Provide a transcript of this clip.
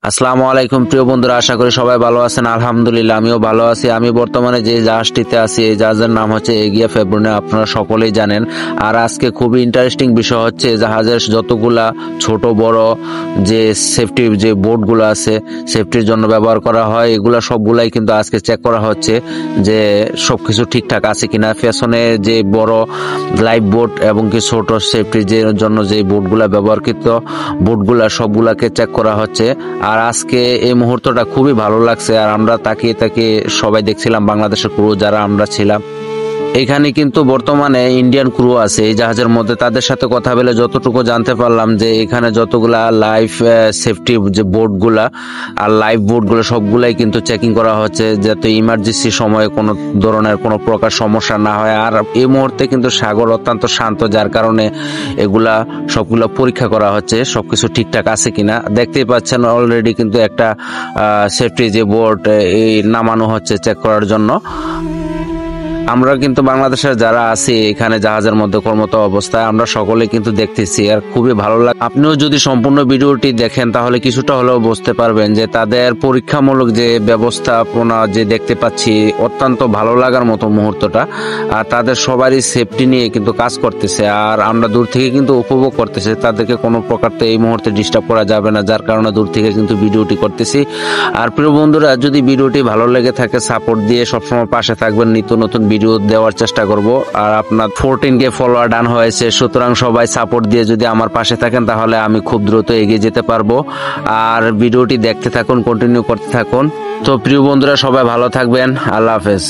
আসসালামু আলাইকুম প্রিয় বন্ধুরা, আশা করি সবাই ভালো আছেন। আলহামদুলিল্লাহ আমিও ভালো আছি। আমি বর্তমানে যে জাহাজটিতে আছি এই জাহাজের নাম হচ্ছে এগিয়া ফেব্রুনে, আপনারা সকলেই জানেন। আর আজকে খুবই ইন্টারেস্টিং বিষয় হচ্ছে জাহাজের যতগুলা ছোট বড় যে সেফটি যে বোটগুলো আছে, সেফটির জন্য ব্যবহার করা হয়, এগুলা সবগুলাই কিন্তু আজকে চেক করা হচ্ছে যে সবকিছু ঠিকঠাক আছে কিনা। পেছনে যে বড় লাইফ বোট এবং কি ছোট সেফটির যে জন্য যে বোটগুলা ব্যবহৃত বোটগুলা সবগুলাকে চেক করা হচ্ছে। আর আজকে এই মুহূর্তটা খুবই ভালো লাগছে। আর আমরা তাকিয়ে তাকিয়ে সবাই দেখছিলাম, বাংলাদেশের ক্রু যারা আমরা ছিলাম এখানে কিন্তু বর্তমানে ইন্ডিয়ান ক্রু আছে এই জাহাজের মধ্যে। তাদের সাথে কথা বলে যতটুকু জানতে পারলাম যে এখানে যতগুলা লাইফ সেফটি যে বোটগুলা আর লাইফ বোটগুলো সবগুলাই কিন্তু চেকিং করা হচ্ছে, যাতে ইমার্জেন্সি সময়ে কোনো ধরনের কোনো প্রকার সমস্যা না হয়। আর এই মুহূর্তে কিন্তু সাগর অত্যন্ত শান্ত, যার কারণে এগুলা সবগুলা পরীক্ষা করা হচ্ছে সবকিছু ঠিকঠাক আছে কিনা। দেখতেই পাচ্ছেন অলরেডি কিন্তু একটা সেফটি যে বোট এই নামানো হচ্ছে চেক করার জন্য। আমরা কিন্তু বাংলাদেশের যারা আছি এখানে জাহাজের মধ্যে কর্মরত অবস্থায় আমরা সকলে কিন্তু দেখতেছি, আর খুবই ভালো লাগে। আপনিও যদি সম্পূর্ণ ভিডিওটি দেখেন তাহলে কিছুটা হলেও বুঝতে পারবেন যে তাদের পরীক্ষামূলক যে ব্যবস্থাপনা যে দেখতে পাচ্ছি অত্যন্ত ভালো লাগার মতো মুহূর্তটা। আর তাদের সবারই সেফটি নিয়ে কিন্তু কাজ করতেছে, আর আমরা দূর থেকে কিন্তু উপভোগ করতেছি। তাদেরকে কোনো প্রকার তো এই মুহূর্তে ডিস্টার্ব করা যাবে না, যার কারণে দূর থেকে কিন্তু ভিডিওটি করতেছি। আর প্রিয় বন্ধুরা, যদি ভিডিওটি ভালো লেগে থাকে সাপোর্ট দিয়ে সবসময় পাশে থাকবেন, নিত্য নতুন ভিডিও দেওয়ার চেষ্টা করব। আর আপনার 14K ফলোয়ার ডান হয়েছে, সুতরাং সবাই সাপোর্ট দিয়ে যদি আমার পাশে থাকেন তাহলে আমি খুব দ্রুত এগিয়ে যেতে পারবো। আর ভিডিওটি দেখতে থাকুন, কন্টিনিউ করতে থাকুন। তো প্রিয় বন্ধুরা, সবাই ভালো থাকবেন। আল্লাহ হাফেজ।